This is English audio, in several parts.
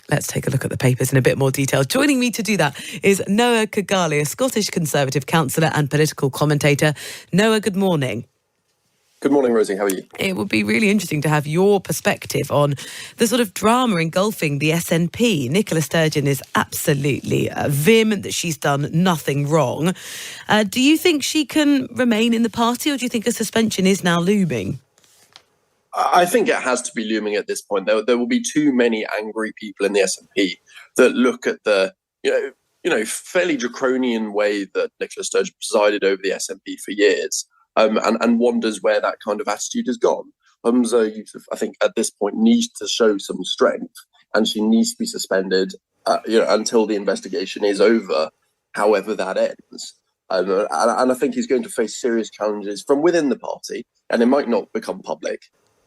Let's take a look at the papers in a bit more detail. Joining me to do that is Noah Khogali, a Scottish Conservative councillor and political commentator. Noah, good morning. Good morning, Rosie. How are you? It would be really interesting to have your perspective on the sort of drama engulfing the SNP. Nicola Sturgeon is absolutely vehement that she's done nothing wrong. Do you think she can remain in the party, or do you think a suspension is now looming? I think it has to be looming at this point. There will be too many angry people in the SNP that look at the fairly draconian way that Nicola Sturgeon presided over the SNP for years. And wonders where that kind of attitude has gone. Humza Yousaf, I think, at this point needs to show some strength, and she needs to be suspended, until the investigation is over, however that ends. And I think he's going to face serious challenges from within the party, and it might not become public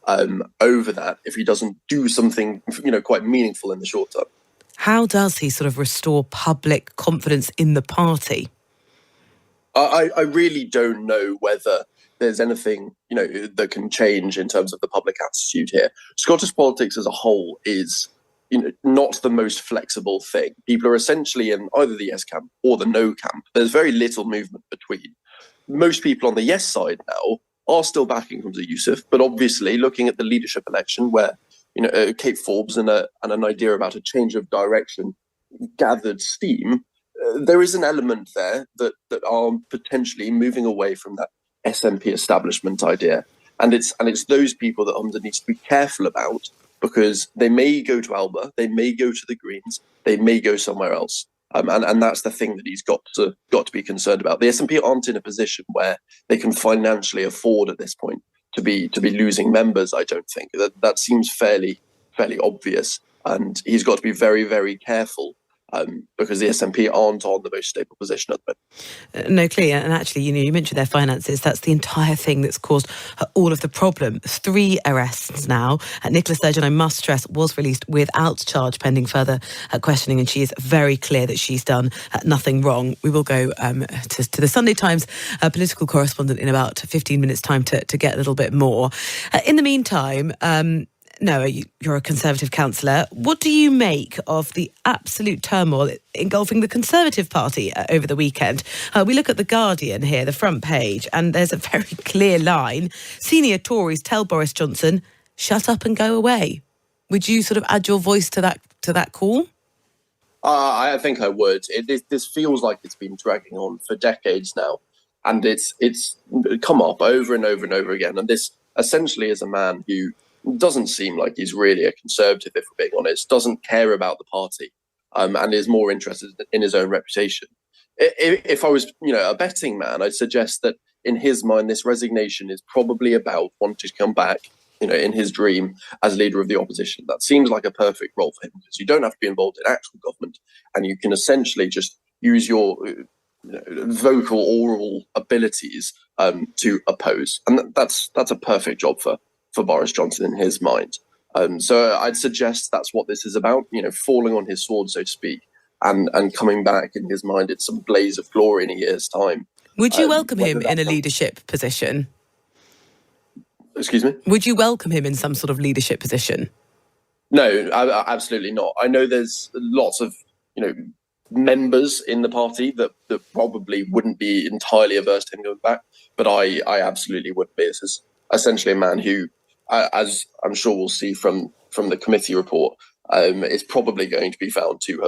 over that if he doesn't do something, quite meaningful in the short term. How does he sort of restore public confidence in the party? I really don't know whether there's anything, that can change in terms of the public attitude here. Scottish politics as a whole is, not the most flexible thing. People are essentially in either the yes camp or the no camp. There's very little movement between. Most people on the yes side now are still backing Humza Yousaf, but obviously looking at the leadership election where, Kate Forbes and an idea about a change of direction gathered steam, there is an element there that are potentially moving away from that SNP establishment idea. And it's those people that Humza needs to be careful about, because they may go to Alba, they may go to the Greens, they may go somewhere else. And that's the thing that he's got to be concerned about. The SNP aren't in a position where they can financially afford at this point to be losing members, I don't think. That seems fairly obvious. And he's got to be very, very careful. Because the SNP aren't on the most stable position at the moment. No, clear. And actually, you mentioned their finances. That's the entire thing that's caused all of the problem. 3 arrests now. Nicola Sturgeon, I must stress, was released without charge pending further questioning, and she is very clear that she's done nothing wrong. We will go to the Sunday Times political correspondent in about 15 minutes' time to get a little bit more. In the meantime, Noah, you're a Conservative councillor. What do you make of the absolute turmoil engulfing the Conservative Party over the weekend? We look at The Guardian here, the front page, and there's a very clear line. Senior Tories tell Boris Johnson, shut up and go away. Would you sort of add your voice to that call? I think I would. This feels like it's been dragging on for decades now, and it's come up over and over and over again. And this essentially is a man who doesn't seem like he's really a Conservative, if we're being honest, doesn't care about the party, and is more interested in his own reputation. If I was, a betting man, I'd suggest that in his mind, this resignation is probably about wanting to come back, in his dream as leader of the opposition. That seems like a perfect role for him, because you don't have to be involved in actual government, and you can essentially just use your vocal, oral abilities to oppose. And that's a perfect job for Boris Johnson in his mind. So I'd suggest that's what this is about, falling on his sword, so to speak, and coming back in his mind in some blaze of glory in a year's time. Would you welcome him in a leadership position? Excuse me? Would you welcome him in some sort of leadership position? No, absolutely not. I know there's lots of, members in the party that probably wouldn't be entirely averse to him going back, but I absolutely wouldn't be. This is essentially a man who, as I'm sure we'll see from the committee report, is probably going to be found to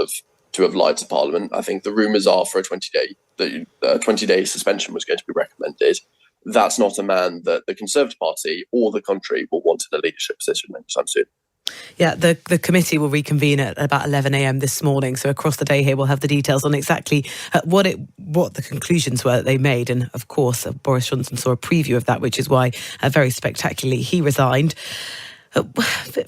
have lied to Parliament. I think the rumours are for a 20-day suspension was going to be recommended. That's not a man that the Conservative Party or the country will want in a leadership position anytime soon. Yeah, the committee will reconvene at about 11 a.m. this morning. So across the day here, we'll have the details on exactly what the conclusions were that they made. And of course, Boris Johnson saw a preview of that, which is why very spectacularly he resigned.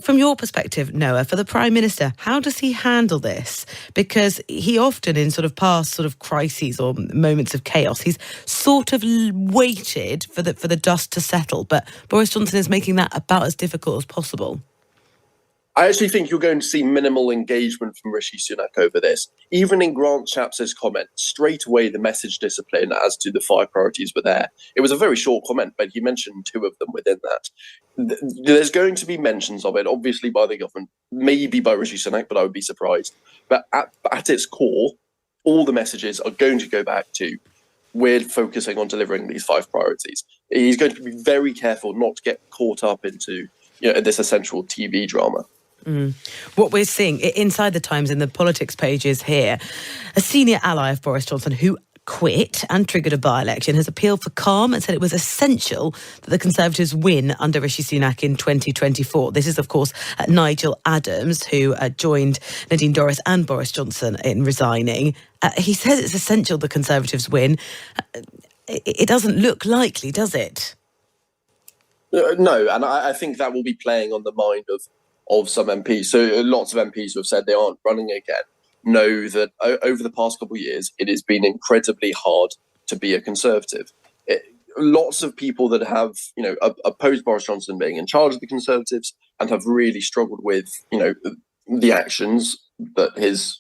From your perspective, Noah, for the Prime Minister, how does he handle this? Because he often, in sort of past sort of crises or moments of chaos, he's sort of waited for the dust to settle. But Boris Johnson is making that about as difficult as possible. I actually think you're going to see minimal engagement from Rishi Sunak over this. Even in Grant Shapps' comment, straight away the message discipline as to the 5 priorities were there. It was a very short comment, but he mentioned 2 of them within that. there's going to be mentions of it, obviously by the government, maybe by Rishi Sunak, but I would be surprised. But at its core, all the messages are going to go back to, we're focusing on delivering these 5 priorities. He's going to be very careful not to get caught up into this essential TV drama. What we're seeing inside the Times in the politics pages here, a senior ally of Boris Johnson who quit and triggered a by-election has appealed for calm and said it was essential that the Conservatives win under Rishi Sunak in 2024. This is, of course, Nigel Adams, who joined Nadine Dorries and Boris Johnson in resigning. He says it's essential the Conservatives win. It doesn't look likely, does it? No, and I think that will be playing on the mind of some MPs. So lots of MPs who have said they aren't running again know that over the past couple of years, it has been incredibly hard to be a Conservative. Lots of people that have, opposed Boris Johnson being in charge of the Conservatives and have really struggled with, the actions that his,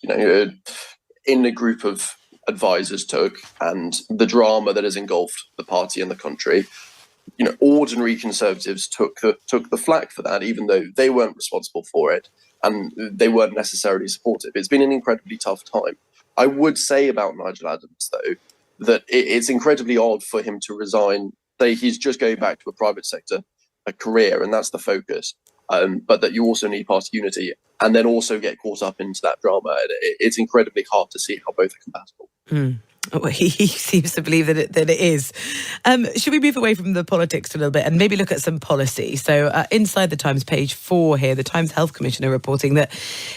in a group of advisors took and the drama that has engulfed the party and the country. Ordinary Conservatives took the flak for that, even though they weren't responsible for it and they weren't necessarily supportive. It's been an incredibly tough time. I would say about Nigel Adams, though, that it's incredibly odd for him to resign. He's just going back to a private sector, a career, and that's the focus. But that you also need party unity and then also get caught up into that drama. It's incredibly hard to see how both are compatible. Well, he seems to believe that it is. Should we move away from the politics a little bit and maybe look at some policy? So inside the Times, page 4 here, the Times Health Commissioner reporting that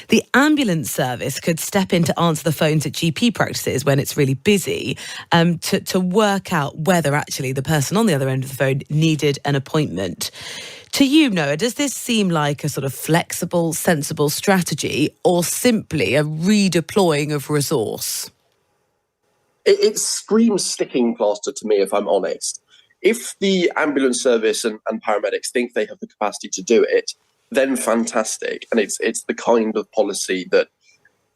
the ambulance service could step in to answer the phones at GP practices when it's really busy to work out whether actually the person on the other end of the phone needed an appointment. To you, Noah, does this seem like a sort of flexible, sensible strategy or simply a redeploying of resource? It screams sticking plaster to me, if I'm honest. If the ambulance service and paramedics think they have the capacity to do it, then fantastic. And it's the kind of policy that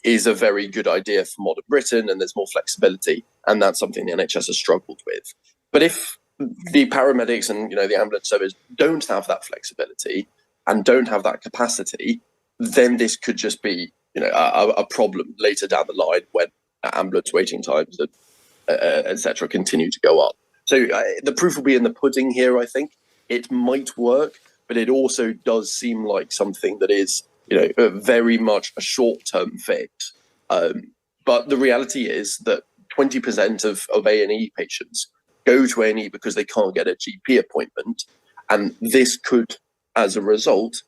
is a very good idea for modern Britain, and there's more flexibility. And that's something the NHS has struggled with. But if the paramedics and the ambulance service don't have that flexibility and don't have that capacity, then this could just be a problem later down the line when ambulance waiting times, etc., continue to go up. So the proof will be in the pudding here, I think. It might work, but it also does seem like something that is, very much a short-term fix. But the reality is that 20% of A&E patients go to A&E because they can't get a GP appointment. And this could, as a result,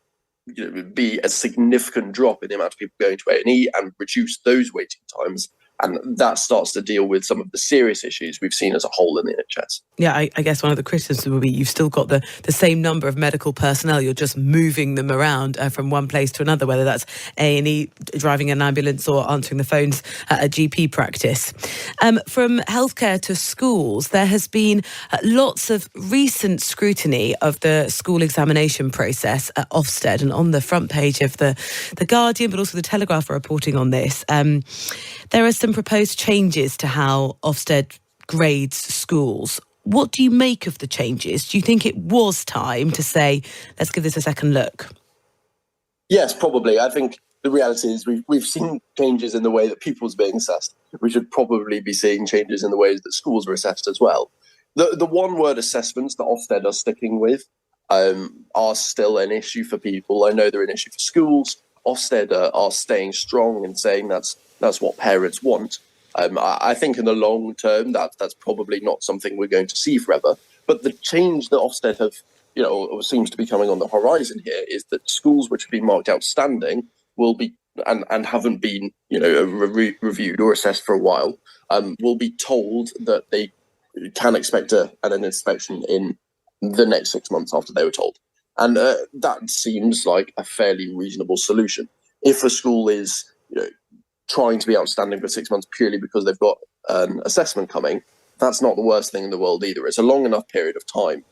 be a significant drop in the amount of people going to A&E and reduce those waiting times. And that starts to deal with some of the serious issues we've seen as a whole in the NHS. Yeah, I guess one of the criticisms would be you've still got the same number of medical personnel. You're just moving them around from one place to another, whether that's A&E, driving an ambulance or answering the phones at a GP practice. From healthcare to schools, there has been lots of recent scrutiny of the school examination process at Ofsted. And on the front page of the Guardian, but also the Telegraph are reporting on this. There are some proposed changes to how Ofsted grades schools. What do you make of the changes? Do you think it was time to say, let's give this a second look? Yes, probably. I think the reality is we've seen changes in the way that pupils are being assessed. We should probably be seeing changes in the ways that schools are assessed as well. The one-word assessments that Ofsted are sticking with are still an issue for people. I know they're an issue for schools. Ofsted are staying strong and saying that's what parents want. I think in the long term that's probably not something we're going to see forever. But the change that Ofsted have, seems to be coming on the horizon here is that schools which have been marked outstanding will be and haven't been, reviewed or assessed for a while, will be told that they can expect an inspection in the next 6 months after they were told. And that seems like a fairly reasonable solution. If a school is, trying to be outstanding for 6 months purely because they've got an assessment coming, that's not the worst thing in the world either. It's a long enough period of time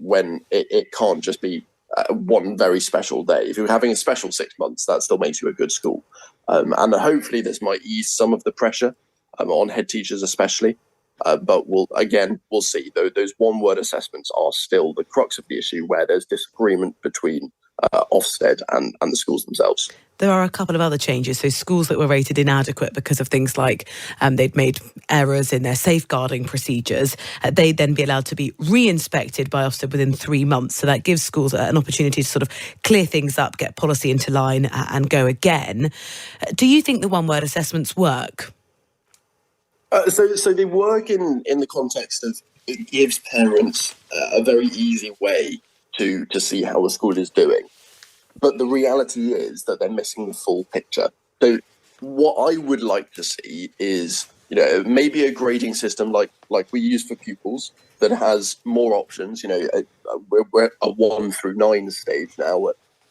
when it can't just be one very special day. If you're having a special 6 months, that still makes you a good school. And hopefully this might ease some of the pressure on head teachers especially. But we'll see. Though those one-word assessments are still the crux of the issue, where there's disagreement between Ofsted and the schools themselves. There are a couple of other changes. So schools that were rated inadequate because of things like they'd made errors in their safeguarding procedures, they'd then be allowed to be re-inspected by Ofsted within 3 months. So that gives schools an opportunity to sort of clear things up, get policy into line and go again. Do you think the one-word assessments work? So they work in the context of it gives parents a very easy way to see how the school is doing. But the reality is that they're missing the full picture. So what I would like to see is, maybe a grading system like we use for pupils that has more options. We're at a 1 through 9 stage now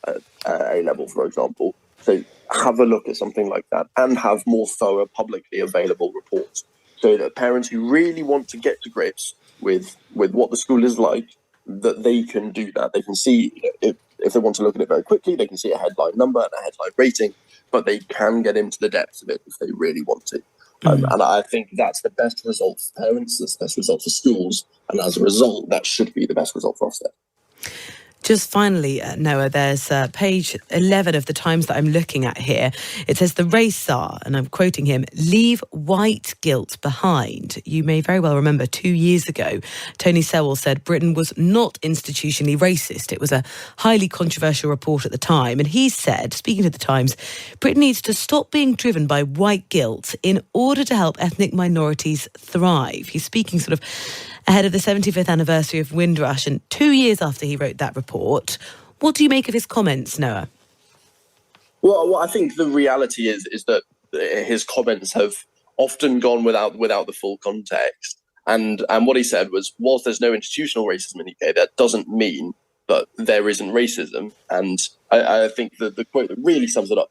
at A level, for example. So have a look at something like that and have more thorough publicly available reports, so that parents who really want to get to grips with what the school is like, that they can do that. They can see, if they want to look at it very quickly, they can see a headline number and a headline rating, but they can get into the depths of it if they really want to. And I think that's the best result for parents, that's the best result for schools, and as a result, that should be the best result for Ofsted. Just finally, Noah, there's page 11 of the Times that I'm looking at here. It says the race czar, and I'm quoting him, leave white guilt behind. You may very well remember 2 years ago, Tony Sewell said Britain was not institutionally racist. It was a highly controversial report at the time. And he said, speaking to the Times, Britain needs to stop being driven by white guilt in order to help ethnic minorities thrive. He's speaking sort of ahead of the 75th anniversary of Windrush and 2 years after he wrote that report. What do you make of his comments, Noah? Well, I think the reality is that his comments have often gone without the full context. And what he said was, whilst there's no institutional racism in the UK, that doesn't mean that there isn't racism. And I think that the quote that really sums it up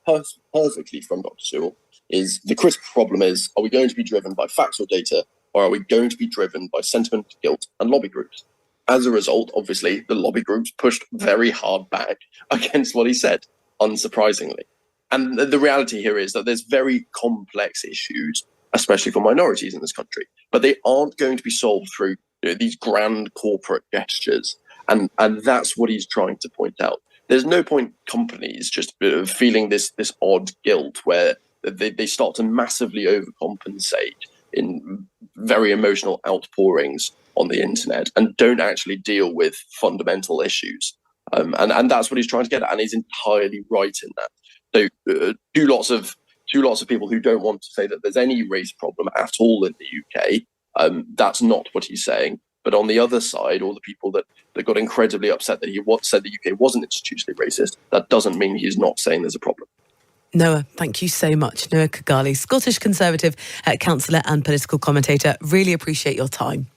perfectly from Dr. Sewell is, the critical problem is, are we going to be driven by facts or data, or are we going to be driven by sentiment, guilt, and lobby groups? As a result, obviously, the lobby groups pushed very hard back against what he said, unsurprisingly. And the reality here is that there's very complex issues, especially for minorities in this country, but they aren't going to be solved through these grand corporate gestures. And that's what he's trying to point out. There's no point companies just feeling this odd guilt where they start to massively overcompensate in very emotional outpourings on the internet and don't actually deal with fundamental issues. And that's what he's trying to get at, and he's entirely right in that. So two lots of people who don't want to say that there's any race problem at all in the UK, that's not what he's saying. But on the other side, all the people that got incredibly upset that he said the UK wasn't institutionally racist, that doesn't mean he's not saying there's a problem. Noah, thank you so much. Noah Khogali, Scottish Conservative councillor and political commentator. Really appreciate your time.